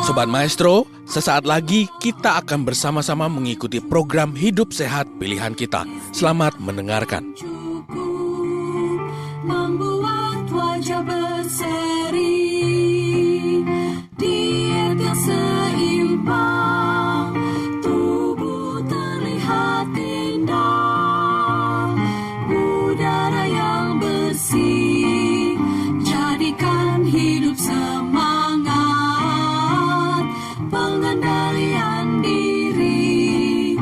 Sobat Maestro, sesaat lagi kita akan bersama-sama mengikuti program Hidup Sehat Pilihan Kita. Selamat mendengarkan. Membuat wajah berseri, diet yang seimbang, tubuh terlihat indah, udara yang bersih, jadikan hidup semangat, pengendalian diri,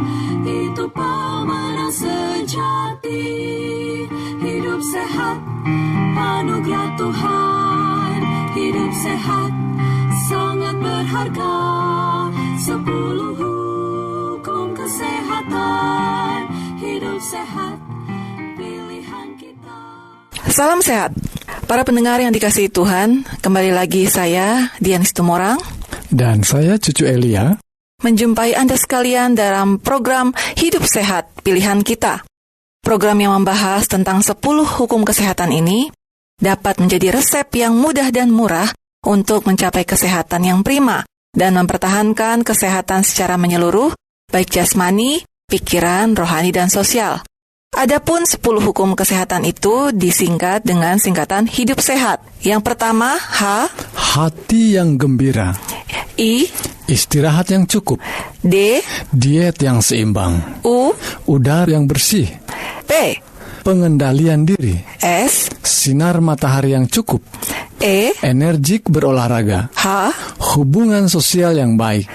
itu pemenang sejati. Hidup sehat, anugerah Tuhan. Hidup sehat, sangat berharga. 10 hukum kesehatan. Hidup sehat, pilihan kita. Salam sehat, para pendengar yang dikasihi Tuhan. Kembali lagi saya, Dian Situmorang. Dan saya Cucu Elia. Menjumpai Anda sekalian dalam program Hidup Sehat Pilihan Kita. Program yang membahas tentang 10 hukum kesehatan ini dapat menjadi resep yang mudah dan murah untuk mencapai kesehatan yang prima dan mempertahankan kesehatan secara menyeluruh, baik jasmani, pikiran, rohani, dan sosial. Adapun 10 hukum kesehatan itu disingkat dengan singkatan Hidup Sehat. Yang pertama, H. Hati yang gembira. I. Istirahat yang cukup. D. Diet yang seimbang. U. Udara yang bersih. P. Pengendalian diri. S. Sinar matahari yang cukup. E. Energik berolahraga. H. Hubungan sosial yang baik.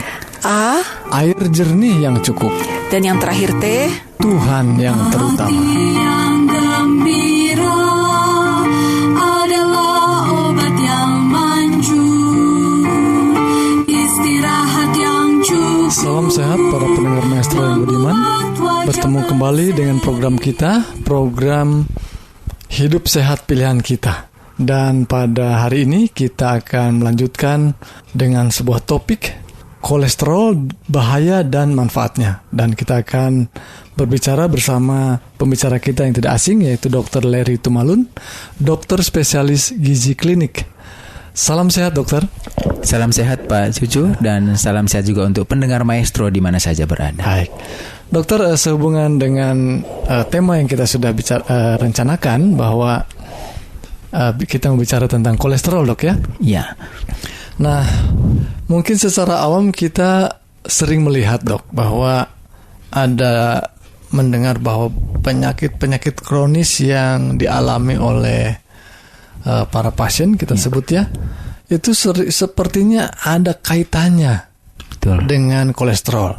A. Air jernih yang cukup. Dan yang terakhir T. Tuhan yang terutama. Hati yang gembira adalah obat yang manjur, istirahat yang cukup. Salam sehat para pendengar Maestro yang budiman. Bertemu kembali dengan program kita, program Hidup Sehat Pilihan Kita. Dan pada hari ini kita akan melanjutkan dengan sebuah topik, kolesterol, bahaya dan manfaatnya. Dan kita akan berbicara bersama pembicara kita yang tidak asing, yaitu Dr. Larry Tumalun, dokter spesialis gizi klinik. Salam sehat, dokter. Salam sehat Pak Cucu, dan salam sehat juga untuk pendengar Maestro di mana saja berada. Baik, dokter, sehubungan dengan tema yang kita sudah rencanakan bahwa kita membicara tentang kolesterol, dok, ya? Iya. Nah, mungkin secara awam kita sering melihat, dok, bahwa ada mendengar bahwa penyakit-penyakit kronis yang dialami oleh para pasien, kita sebut ya, itu sepertinya ada kaitannya dengan kolesterol.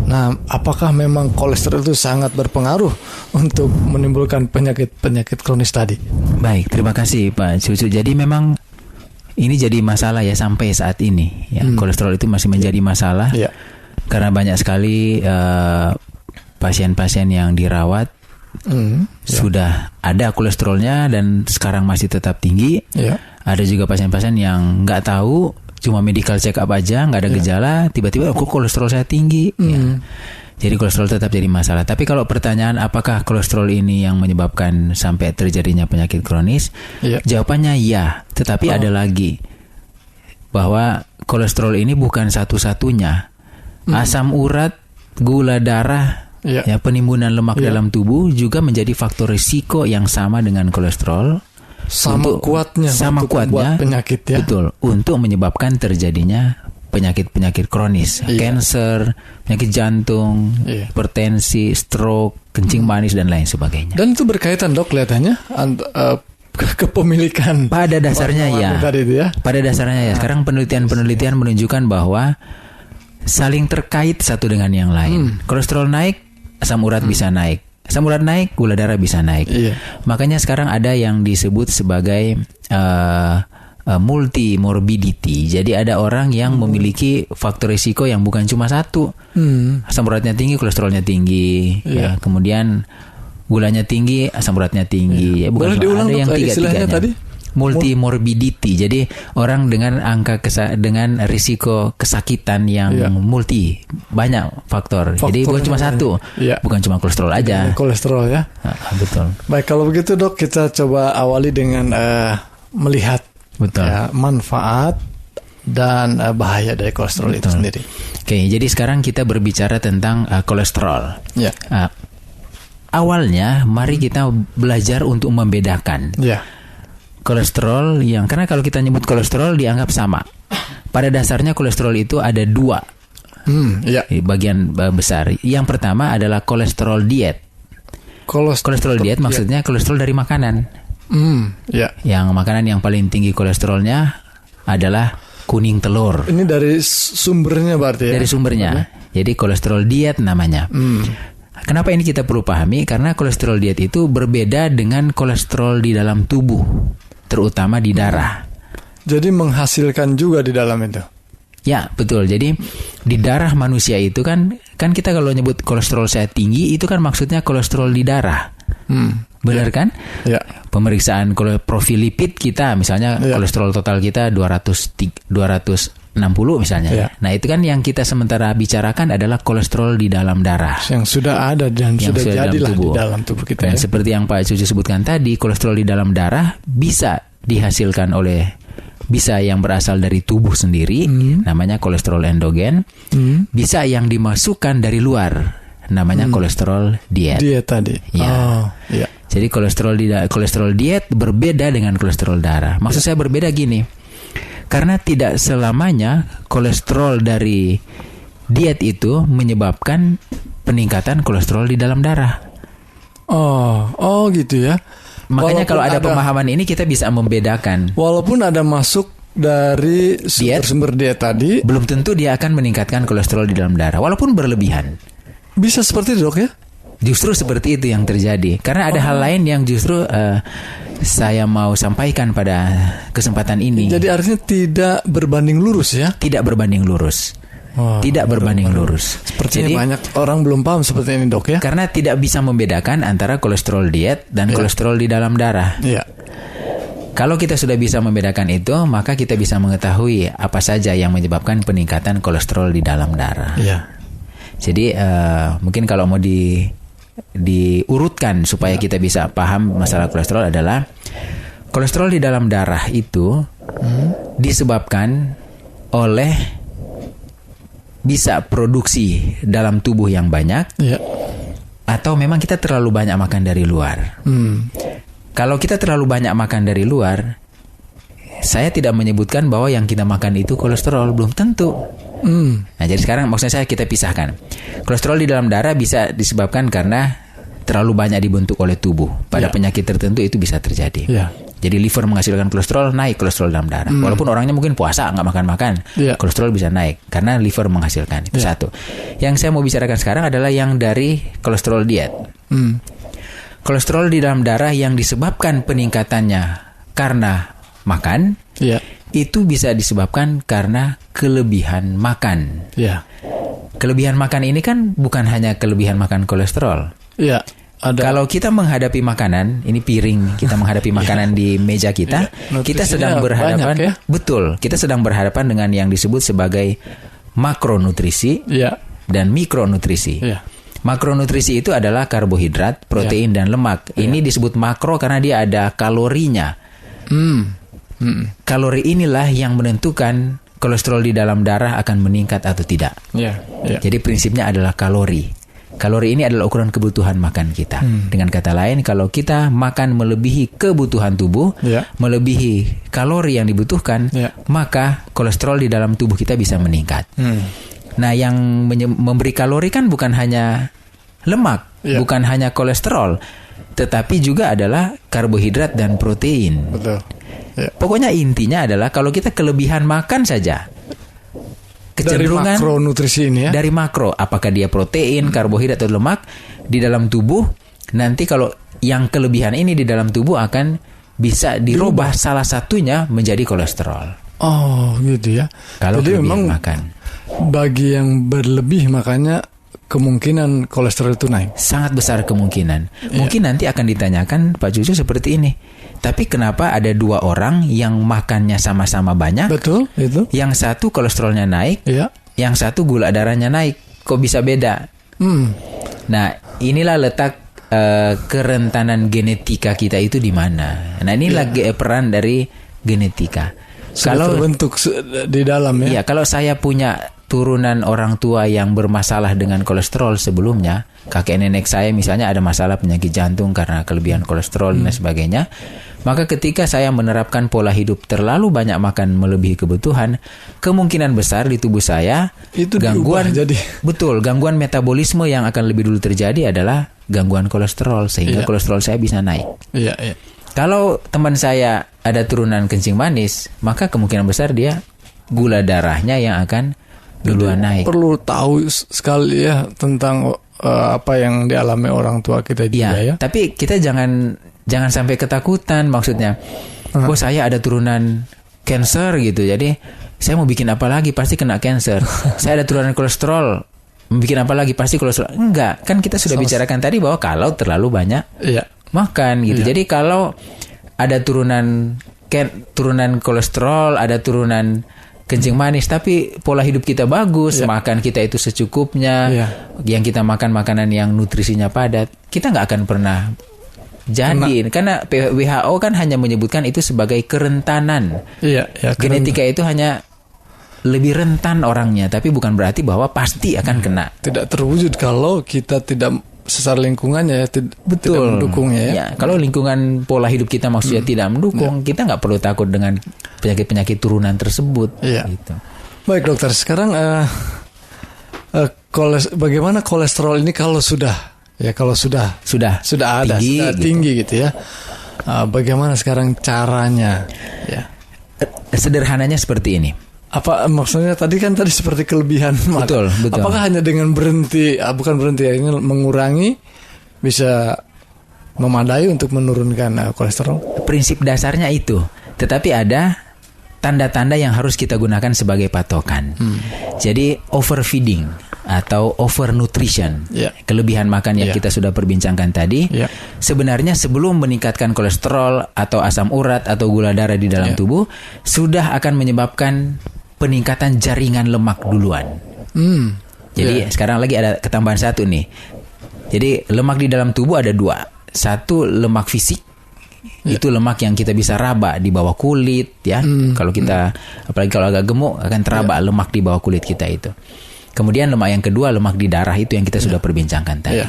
Nah, apakah memang kolesterol itu sangat berpengaruh untuk menimbulkan penyakit-penyakit kronis tadi? Baik, terima kasih Pak Cucu. Jadi memang ini jadi masalah ya sampai saat ini. Ya, kolesterol itu masih menjadi masalah karena banyak sekali pasien-pasien yang dirawat sudah ada kolesterolnya dan sekarang masih tetap tinggi. Ada juga pasien-pasien yang nggak tahu, cuma medical check up aja, nggak ada gejala, tiba-tiba kok kolesterol saya tinggi. Ya. Jadi kolesterol tetap jadi masalah. Tapi kalau pertanyaan apakah kolesterol ini yang menyebabkan sampai terjadinya penyakit kronis, jawabannya ya. Tetapi ada lagi bahwa kolesterol ini bukan satu-satunya. Asam urat, gula darah, ya, penimbunan lemak dalam tubuh juga menjadi faktor risiko yang sama dengan kolesterol. Sama kuatnya penyakit, ya. Betul, untuk menyebabkan terjadinya penyakit-penyakit kronis, kanker, penyakit jantung, hipertensi, stroke, kencing manis dan lain sebagainya. Dan itu berkaitan, dok, kelihatannya kepemilikan. Pada dasarnya ya. Pada dasarnya ya. Sekarang penelitian menunjukkan bahwa saling terkait satu dengan yang lain. Kolesterol naik, asam urat bisa naik. Asam urat naik, gula darah bisa naik. Makanya sekarang ada yang disebut sebagai multimorbidity. Jadi ada orang yang memiliki faktor risiko yang bukan cuma satu. Asam uratnya tinggi, kolesterolnya tinggi. Ya, kemudian gulanya tinggi, asam uratnya tinggi. Ya, bukan boleh diulang, ada yang istilahnya tiga-tiganya tadi? multimorbidity. Jadi orang dengan dengan risiko kesakitan yang multi, banyak faktor. Jadi bukan cuma satu, bukan cuma kolesterol aja. Kolesterol ya. Betul. Baik, kalau begitu Dok, kita coba awali dengan melihat manfaat dan bahaya dari kolesterol itu sendiri. Oke, jadi sekarang kita berbicara tentang kolesterol. Awalnya, mari kita belajar untuk membedakan kolesterol karena kalau kita nyebut kolesterol dianggap sama. Pada dasarnya kolesterol itu ada dua bagian besar. Yang pertama adalah kolesterol diet. Kolesterol diet maksudnya kolesterol dari makanan. Yang makanan yang paling tinggi kolesterolnya adalah kuning telur. Ini dari sumbernya berarti ya? Dari sumbernya. Jadi kolesterol diet namanya. Kenapa ini kita perlu pahami? Karena kolesterol diet itu berbeda dengan kolesterol di dalam tubuh, terutama di darah. Jadi menghasilkan juga di dalam itu? Ya, betul. Jadi di darah manusia itu kan kita kalau nyebut kolesterol saya tinggi, itu kan maksudnya kolesterol di darah. Benar kan? Pemeriksaan profil lipid kita, misalnya kolesterol total kita 260 misalnya. Nah, itu kan yang kita sementara bicarakan adalah kolesterol di dalam darah. Yang sudah ada dan sudah jadilah di dalam tubuh kita. Dan seperti yang Pak Cucu sebutkan tadi, kolesterol di dalam darah bisa dihasilkan bisa yang berasal dari tubuh sendiri, namanya kolesterol endogen. Bisa yang dimasukkan dari luar, namanya kolesterol diet. Diet tadi. Jadi kolesterol diet berbeda dengan kolesterol darah. Maksud saya berbeda gini. Karena tidak selamanya kolesterol dari diet itu menyebabkan peningkatan kolesterol di dalam darah. Oh gitu ya. Makanya kalau ada pemahaman ini kita bisa membedakan. Walaupun ada masuk dari sumber diet tadi, belum tentu dia akan meningkatkan kolesterol di dalam darah, walaupun berlebihan. Bisa seperti itu, Dok ya? Justru seperti itu yang terjadi. Karena ada hal lain yang justru saya mau sampaikan pada kesempatan ini. Jadi artinya tidak berbanding lurus ya? Tidak berbanding lurus. Tidak berbanding lurus. Sepertinya banyak orang belum paham seperti ini, Dok ya? Karena tidak bisa membedakan antara kolesterol diet dan kolesterol di dalam darah. Kalau kita sudah bisa membedakan itu, maka kita bisa mengetahui apa saja yang menyebabkan peningkatan kolesterol di dalam darah. Jadi mungkin kalau mau diurutkan supaya kita bisa paham masalah kolesterol adalah kolesterol di dalam darah itu disebabkan oleh bisa produksi dalam tubuh yang banyak, atau memang kita terlalu banyak makan dari luar. Kalau kita terlalu banyak makan dari luar, saya tidak menyebutkan bahwa yang kita makan itu kolesterol, belum tentu. Nah, jadi sekarang maksudnya saya kita pisahkan. Kolesterol di dalam darah bisa disebabkan karena terlalu banyak dibentuk oleh tubuh. Pada penyakit tertentu itu bisa terjadi. Jadi liver menghasilkan kolesterol, naik kolesterol dalam darah. Walaupun orangnya mungkin puasa, nggak makan-makan, kolesterol bisa naik karena liver menghasilkan. Itu satu. Yang saya mau bicarakan sekarang adalah yang dari kolesterol diet. Kolesterol di dalam darah yang disebabkan peningkatannya karena makan, itu bisa disebabkan karena kelebihan makan. Kelebihan makan ini kan bukan hanya kelebihan makan kolesterol. Kalau kita menghadapi makanan, ini piring, kita menghadapi makanan di meja kita, kita sedang berhadapan, betul, kita sedang berhadapan dengan yang disebut sebagai makronutrisi dan mikronutrisi. Makronutrisi itu adalah karbohidrat, protein, dan lemak. Ini disebut makro karena dia ada kalorinya. Kalori inilah yang menentukan kolesterol di dalam darah akan meningkat atau tidak. Jadi prinsipnya adalah kalori. Kalori ini adalah ukuran kebutuhan makan kita. Dengan kata lain, kalau kita makan melebihi kebutuhan tubuh, melebihi kalori yang dibutuhkan, maka kolesterol di dalam tubuh kita bisa meningkat. Nah, yang memberi kalori kan bukan hanya lemak, bukan hanya kolesterol, tetapi juga adalah karbohidrat dan protein. Pokoknya intinya adalah kalau kita kelebihan makan saja, kecenderungan dari makronutrisi ini dari makro, apakah dia protein, karbohidrat atau lemak di dalam tubuh, nanti kalau yang kelebihan ini di dalam tubuh akan bisa dirubah salah satunya menjadi kolesterol. Oh, gitu ya. Kalau jadi memang makan, bagi yang berlebih makanya kemungkinan kolesterol itu naik. Sangat besar kemungkinan. Mungkin nanti akan ditanyakan Pak Cucu seperti ini. Tapi kenapa ada dua orang yang makannya sama-sama banyak? Betul, itu. Yang satu kolesterolnya naik, Iya. yang satu gula darahnya naik. Kok bisa beda? Nah, inilah letak kerentanan genetika kita itu di mana. Nah, ini lagi peran dari genetika. Sudah terbentuk di dalam ya. Iya, kalau saya punya turunan orang tua yang bermasalah dengan kolesterol sebelumnya, kakek nenek saya misalnya ada masalah penyakit jantung karena kelebihan kolesterol dan sebagainya, maka ketika saya menerapkan pola hidup terlalu banyak makan melebihi kebutuhan, kemungkinan besar di tubuh saya itu gangguan jadi. Betul, gangguan metabolisme yang akan lebih dulu terjadi adalah gangguan kolesterol sehingga kolesterol saya bisa naik. Iya, iya. Kalau teman saya ada turunan kencing manis, maka kemungkinan besar dia gula darahnya yang akan duluan naik. Perlu tahu sekali ya tentang apa yang dialami orang tua kita juga ya. Tapi kita jangan sampai ketakutan, maksudnya. Oh, saya ada turunan cancer gitu. Jadi saya mau bikin apa lagi pasti kena cancer. Saya ada turunan kolesterol. Mau bikin apa lagi pasti kolesterol. Enggak, kan kita sudah bicarakan tadi bahwa kalau terlalu banyak makan gitu. Jadi kalau ada turunan kolesterol, ada turunan kencing manis, tapi pola hidup kita bagus, makan kita itu secukupnya, yang kita makan makanan yang nutrisinya padat, kita nggak akan pernah jadi. Karena WHO kan hanya menyebutkan itu sebagai kerentanan. Genetika itu hanya lebih rentan orangnya, tapi bukan berarti bahwa pasti akan kena. Tidak terwujud kalau kita tidak secara lingkungannya tidak mendukungnya ya. Kalau lingkungan pola hidup kita maksudnya tidak mendukung, kita nggak perlu takut dengan penyakit-penyakit turunan tersebut. Gitu. Baik dokter, sekarang bagaimana kolesterol ini kalau sudah ada tinggi gitu ya? Bagaimana sekarang caranya? Ya. Sederhananya seperti ini. Apa maksudnya tadi seperti kelebihan betul. Apakah hanya dengan bukan berhenti ini mengurangi bisa memadai untuk menurunkan kolesterol? Prinsip dasarnya itu. Tetapi ada tanda-tanda yang harus kita gunakan sebagai patokan. Jadi overfeeding atau overnutrition, kelebihan makan yang kita sudah perbincangkan tadi, sebenarnya sebelum meningkatkan kolesterol atau asam urat atau gula darah di dalam tubuh, sudah akan menyebabkan peningkatan jaringan lemak duluan. Jadi sekarang lagi ada ketambahan satu nih. Jadi lemak di dalam tubuh ada dua. Satu lemak fisik, itu lemak yang kita bisa raba di bawah kulit ya. Kalau kita apalagi kalau agak gemuk akan teraba lemak di bawah kulit kita itu. Kemudian lemak yang kedua, lemak di darah itu yang kita sudah perbincangkan tadi.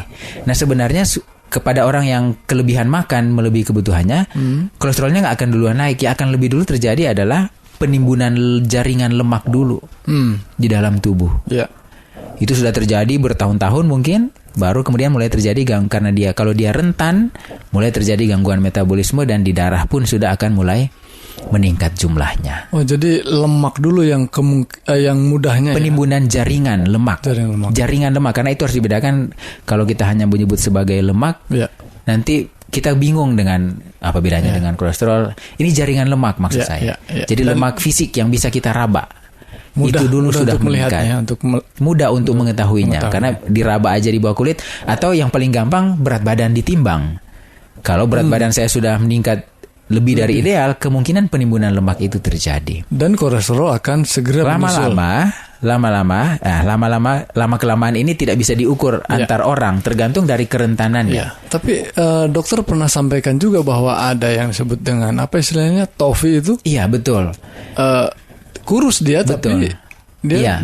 Nah sebenarnya kepada orang yang kelebihan makan melebihi kebutuhannya, kolesterolnya nggak akan duluan naik. Yang akan lebih dulu terjadi adalah penimbunan jaringan lemak dulu di dalam tubuh. Itu sudah terjadi bertahun-tahun mungkin, baru kemudian mulai terjadi karena kalau dia rentan, mulai terjadi gangguan metabolisme dan di darah pun sudah akan mulai meningkat jumlahnya. Oh, jadi lemak dulu yang mudahnya penimbunan jaringan lemak. Jaringan lemak karena itu harus dibedakan. Kalau kita hanya menyebut sebagai lemak, nanti kita bingung dengan apa bedanya dengan kolesterol. Ini jaringan lemak maksud saya. Jadi lemak fisik yang bisa kita raba. Itu dulu sudah meningkat. Mudah untuk mengetahuinya karena diraba aja di bawah kulit, atau yang paling gampang berat badan ditimbang. Kalau berat badan saya sudah meningkat lebih dari ideal, kemungkinan penimbunan lemak itu terjadi. Dan kolesterol akan segera menyusul. Lama-kelamaan ini tidak bisa diukur antar orang, tergantung dari kerentanannya. Tapi dokter pernah sampaikan juga bahwa ada yang disebut dengan apa istilahnya tofi itu? Iya betul. Kurus dia, tapi dia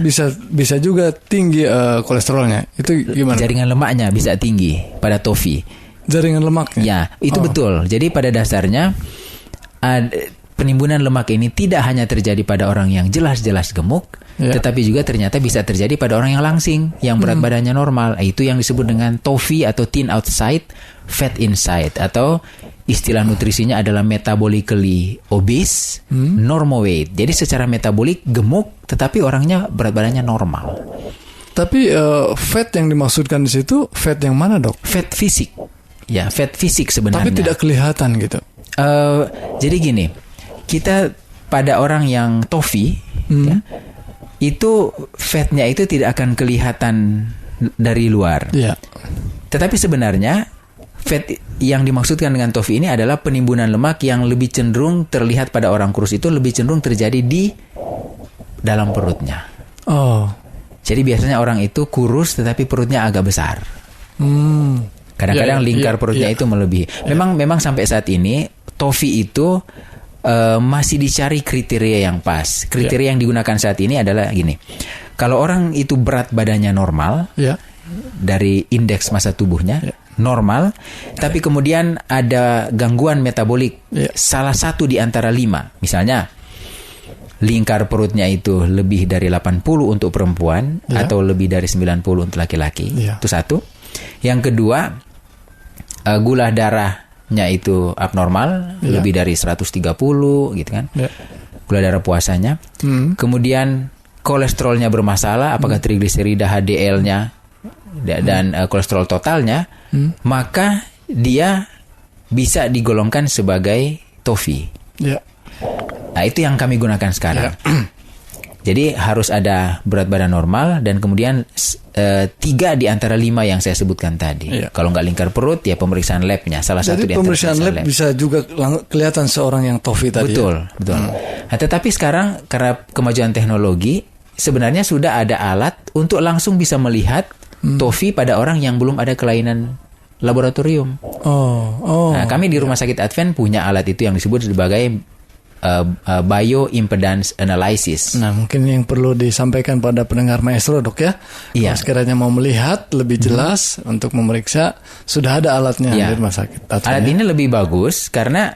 bisa juga tinggi kolesterolnya. Itu gimana? Jaringan lemaknya bisa tinggi pada tofi. Jaringan lemaknya? Ya, itu betul. Jadi pada dasarnya penimbunan lemak ini tidak hanya terjadi pada orang yang jelas-jelas gemuk, tetapi juga ternyata bisa terjadi pada orang yang langsing, yang berat badannya normal. Itu yang disebut dengan TOFI atau thin outside, fat inside, atau istilah nutrisinya adalah metabolically obese, normal weight. Jadi secara metabolik gemuk, tetapi orangnya berat badannya normal. Tapi fat yang dimaksudkan di situ fat yang mana, Dok? Fat fisik. Ya, fat fisik sebenarnya. Tapi tidak kelihatan gitu. Jadi gini, kita pada orang yang TOFI, itu fatnya itu tidak akan kelihatan dari luar. Tetapi sebenarnya fat yang dimaksudkan dengan TOFI ini adalah penimbunan lemak yang lebih cenderung terlihat pada orang kurus itu lebih cenderung terjadi di dalam perutnya. Oh. Jadi biasanya orang itu kurus tetapi perutnya agak besar. Kadang-kadang lingkar perutnya itu melebihi. Memang sampai saat ini TOFI itu masih dicari kriteria yang pas. Kriteria yang digunakan saat ini adalah gini. Kalau orang itu berat badannya normal, dari indeks massa tubuhnya normal, tapi kemudian ada gangguan metabolik salah satu di antara 5. Misalnya lingkar perutnya itu lebih dari 80 untuk perempuan atau lebih dari 90 untuk laki-laki. Itu satu. Yang kedua, gula darahnya itu abnormal, lebih dari 130 gitu kan. Gula darah puasanya. Kemudian kolesterolnya bermasalah, apakah trigliserida, HDL-nya dan kolesterol totalnya, maka dia bisa digolongkan sebagai TOFI. Nah, itu yang kami gunakan sekarang. Jadi harus ada berat badan normal dan kemudian 3 di antara 5 yang saya sebutkan tadi. Kalau nggak lingkar perut, ya pemeriksaan labnya. Salah satu di antara pemeriksaan lab bisa juga kelihatan seorang yang TOFI tadi. Betul. Nah, tetapi sekarang karena kemajuan teknologi, sebenarnya sudah ada alat untuk langsung bisa melihat TOFI pada orang yang belum ada kelainan laboratorium. Nah, kami di Rumah Sakit Advent punya alat itu yang disebut sebagai bioimpedance analysis. Nah, mungkin yang perlu disampaikan pada pendengar Maestro, Dok, ya. Kalau sekiranya mau melihat lebih jelas untuk memeriksa, sudah ada alatnya di Rumah Sakit Advent. Alat ini lebih bagus karena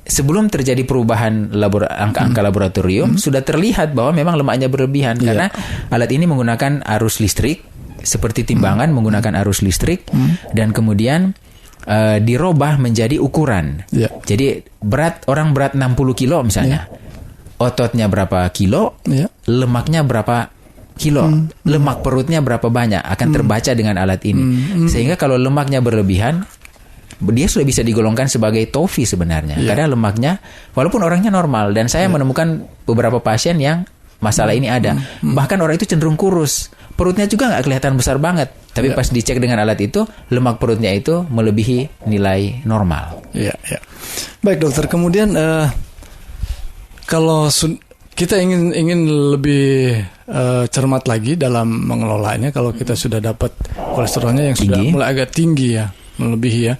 sebelum terjadi perubahan angka-angka laboratorium, sudah terlihat bahwa memang lemaknya berlebihan karena alat ini menggunakan arus listrik, seperti timbangan menggunakan arus listrik, dan kemudian dirubah menjadi ukuran. Jadi orang berat 60 kilo misalnya, ototnya berapa kilo, lemaknya berapa kilo, lemak perutnya berapa banyak, akan terbaca dengan alat ini. Sehingga kalau lemaknya berlebihan, dia sudah bisa digolongkan sebagai TOFI sebenarnya. Karena lemaknya, walaupun orangnya normal, dan saya menemukan beberapa pasien yang masalah ini ada. Bahkan orang itu cenderung kurus, perutnya juga nggak kelihatan besar banget, tapi pas dicek dengan alat itu, lemak perutnya itu melebihi nilai normal. Baik, dokter. Kemudian kalau kita ingin lebih cermat lagi dalam mengelolanya, kalau kita sudah dapat kolesterolnya yang sudah mulai agak tinggi ya, melebihi ya.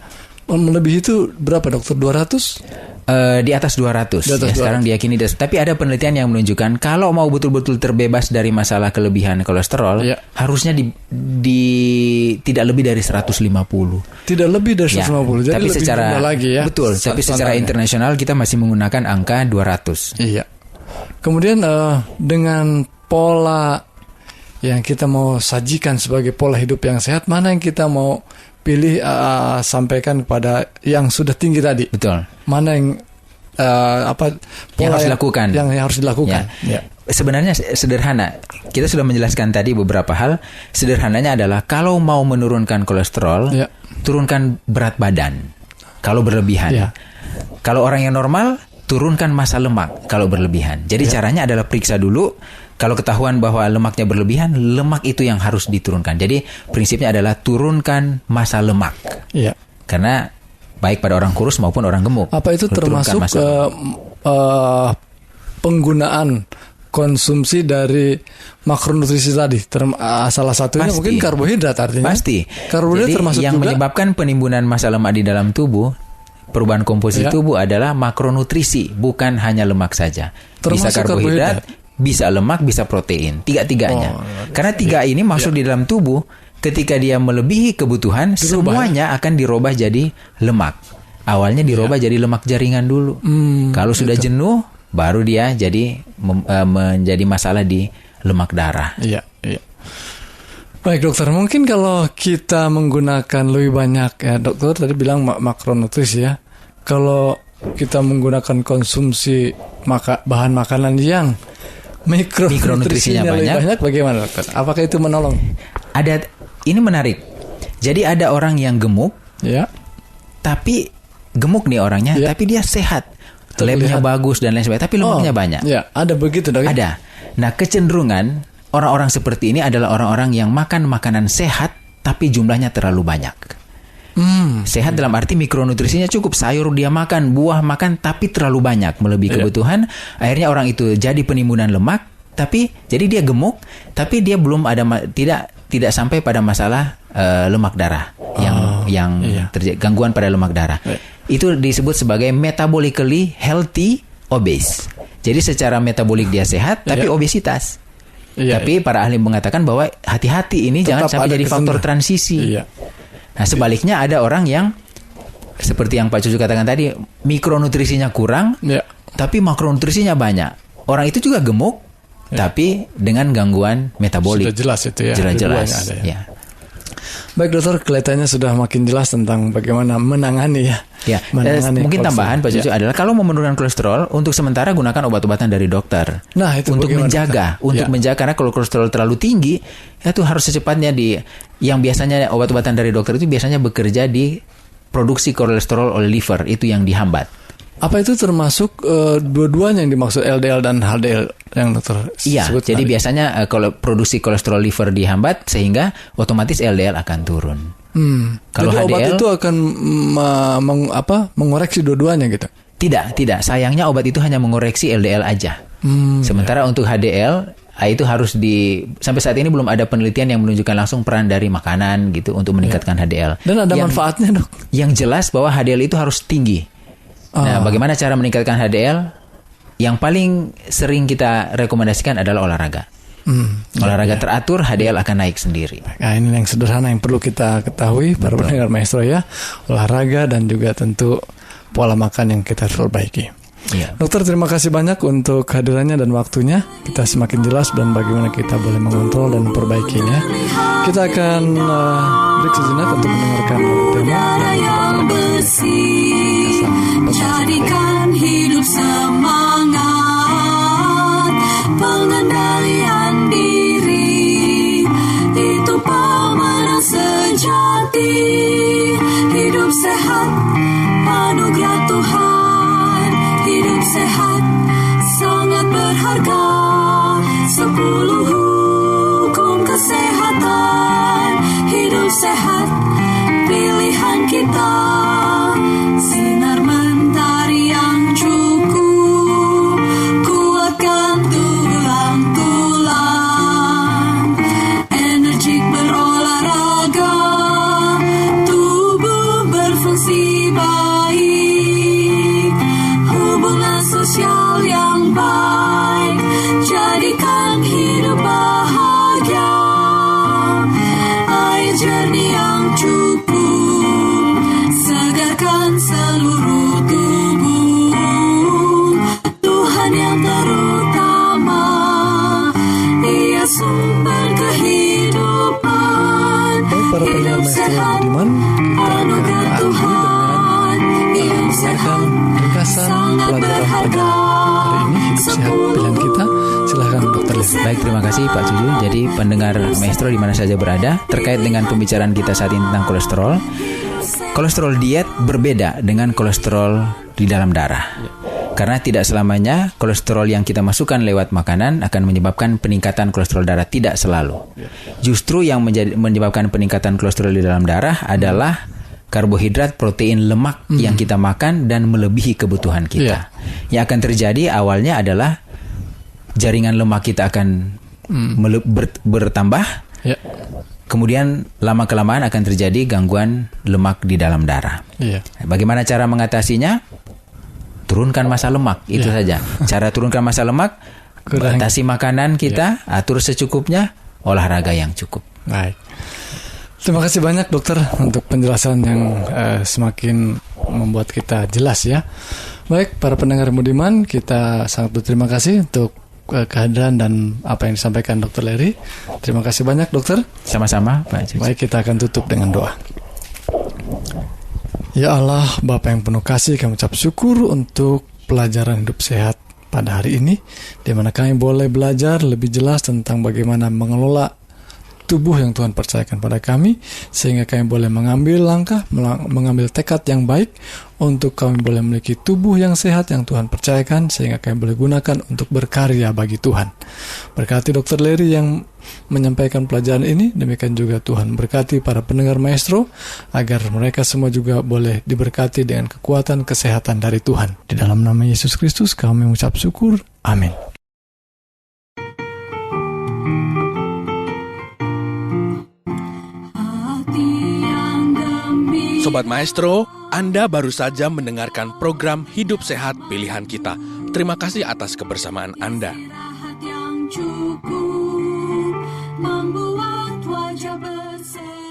Melebihi itu berapa, dokter? 200? Di atas 200. Sekarang diyakini. Tapi ada penelitian yang menunjukkan kalau mau betul-betul terbebas dari masalah kelebihan kolesterol, harusnya tidak lebih dari 150. Tidak lebih dari 150. Jadi tapi lebih secara lagi ya. Betul. Tapi secara internasional kita masih menggunakan angka 200. Kemudian dengan pola yang kita mau sajikan sebagai pola hidup yang sehat, mana yang kita mau pilih sampaikan kepada yang sudah tinggi tadi? Betul. Mana yang yang harus dilakukan? Yang harus dilakukan. Sebenarnya sederhana. Kita sudah menjelaskan tadi beberapa hal. Sederhananya adalah kalau mau menurunkan kolesterol, turunkan berat badan kalau berlebihan. Kalau orang yang normal, turunkan massa lemak kalau berlebihan. Jadi caranya adalah periksa dulu. Kalau ketahuan bahwa lemaknya berlebihan, lemak itu yang harus diturunkan. Jadi prinsipnya adalah turunkan massa lemak. Karena baik pada orang kurus maupun orang gemuk. Apa itu termasuk penggunaan konsumsi dari makronutrisi tadi? Salah satunya mungkin karbohidrat artinya. Pasti. Karbohidrat jadi termasuk yang juga menyebabkan penimbunan massa lemak di dalam tubuh, perubahan komposisi tubuh adalah makronutrisi, bukan hanya lemak saja. Bisa karbohidrat, bisa lemak, bisa protein, tiga-tiganya. Karena tiga ini masuk di dalam tubuh, ketika dia melebihi kebutuhan, semuanya akan dirubah jadi lemak. Awalnya dirubah jadi lemak jaringan dulu. Kalau sudah jenuh, baru dia jadi menjadi masalah di lemak darah. Baik, dokter. Mungkin kalau kita menggunakan lebih banyak, ya dokter tadi bilang makronutrisi ya. Kalau kita menggunakan konsumsi bahan makanan yang mikronutrisinya banyak, bagaimana, dokter? Apakah itu menolong? Ini menarik. Jadi ada orang yang gemuk, tapi gemuk nih orangnya, tapi dia sehat, labnya bagus dan lain sebagainya, tapi lemaknya banyak. Ada begitu, dok? Ada. Nah, kecenderungan orang-orang seperti ini adalah orang-orang yang makan makanan sehat, tapi jumlahnya terlalu banyak. Sehat dalam arti mikronutrisinya cukup, sayur dia makan, buah makan, tapi terlalu banyak melebihi kebutuhan. Akhirnya orang itu jadi penimbunan lemak, tapi jadi dia gemuk, tapi dia belum ada tidak sampai pada masalah lemak darah yang terjadi gangguan pada lemak darah. Itu disebut sebagai metabolically healthy obese. Jadi secara metabolik dia sehat, tapi obesitas. Tapi para ahli mengatakan bahwa hati-hati ini tetap jangan sampai jadi faktor transisi. Nah, sebaliknya ada orang yang seperti yang Pak Cucu katakan tadi, mikronutrisinya kurang, tapi makronutrisinya banyak. Orang itu juga gemuk, tapi dengan gangguan metabolik. Sudah jelas itu ya. Jelas. Ya. Baik dokter, kelihatannya sudah makin jelas tentang bagaimana menangani ya. Mungkin tambahan Pak Cucu adalah kalau mau menurunkan kolesterol, untuk sementara gunakan obat-obatan dari dokter. Nah, itu untuk menjaga, karena kalau kolesterol terlalu tinggi, itu harus secepatnya yang biasanya obat-obatan dari dokter itu biasanya bekerja di produksi kolesterol oleh liver, itu yang dihambat. Apa itu termasuk dua-duanya yang dimaksud LDL dan HDL yang dokter sebut? Jadi biasanya kalau produksi kolesterol liver dihambat sehingga otomatis LDL akan turun. Kalau jadi HDL, obat itu akan mengoreksi dua-duanya gitu? Tidak. Sayangnya obat itu hanya mengoreksi LDL aja. Sementara untuk HDL itu harus sampai saat ini belum ada penelitian yang menunjukkan langsung peran dari makanan gitu untuk meningkatkan HDL. Dan ada manfaatnya dok? Yang jelas bahwa HDL itu harus tinggi. Nah, bagaimana cara meningkatkan HDL? Yang paling sering kita rekomendasikan adalah olahraga. Olahraga teratur, HDL akan naik sendiri. Nah, ini yang sederhana yang perlu kita ketahui para pendengar Maestro ya. Olahraga dan juga tentu pola makan yang kita harus perbaiki. Dokter, terima kasih banyak untuk kehadirannya dan waktunya. Kita semakin jelas dan bagaimana kita boleh mengontrol dan memperbaikinya. Kita akan break sejenak untuk mendengarkan tema yang bersih, jadikan hidup semangat, pengendalian diri, itu pemenang sejati, hidup sehat, anugerah Tuhan, hidup sehat, sangat berharga, 10 hukum kesehatan, hidup sehat, pilihan kita, sinar mentari yang cukup, kuatkan tulang-tulang, energik berolahraga, tubuh berfungsi baik, hubungan sosial yang baik, jadikan hidup bahagia, air jernih yang cukup, segarkan seluruh tubuh, Tuhan yang terutama, Dia sumber kehidupan, para pendengar Maestro Budiman, anugerah Tuhan, hidup sehat, sangat berharga, hari ini hidup sehat pilihan kita. Silahkan dokter Levi. Baik, terima kasih Pak Cucu. Jadi pendengar Maestro di mana saja berada, terkait dengan pembicaraan kita saat ini tentang kolesterol. Kolesterol diet berbeda dengan kolesterol di dalam darah. Karena tidak selamanya kolesterol yang kita masukkan lewat makanan akan menyebabkan peningkatan kolesterol darah, tidak selalu. Justru yang menyebabkan peningkatan kolesterol di dalam darah adalah karbohidrat, protein, lemak yang kita makan dan melebihi kebutuhan kita. Yang akan terjadi awalnya adalah jaringan lemak kita akan bertambah. Kemudian lama-kelamaan akan terjadi gangguan lemak di dalam darah. Bagaimana cara mengatasinya? Turunkan massa lemak, itu saja. Cara turunkan massa lemak, batasi makanan kita, atur secukupnya, olahraga yang cukup. Baik. Terima kasih banyak dokter untuk penjelasan yang semakin membuat kita jelas ya. Baik, para pendengar Budiman, kita sangat berterima kasih untuk kehadiran dan apa yang disampaikan Dr. Larry. Terima kasih banyak dokter. Sama-sama Pak. Baik, kita akan tutup dengan doa. Ya Allah, Bapa yang penuh kasih, kami ucap syukur untuk pelajaran hidup sehat pada hari ini, di mana kami boleh belajar lebih jelas tentang bagaimana mengelola tubuh yang Tuhan percayakan pada kami, sehingga kami boleh mengambil langkah, mengambil tekad yang baik untuk kami boleh memiliki tubuh yang sehat yang Tuhan percayakan, sehingga kami boleh gunakan untuk berkarya bagi Tuhan. Berkati Dr. Larry yang menyampaikan pelajaran ini, demikian juga Tuhan berkati para pendengar Maestro, agar mereka semua juga boleh diberkati dengan kekuatan kesehatan dari Tuhan. Di dalam nama Yesus Kristus kami mengucap syukur. Amin. Sobat Maestro, Anda baru saja mendengarkan program Hidup Sehat Pilihan Kita. Terima kasih atas kebersamaan Anda. Yang cukup membuat wajah berseri.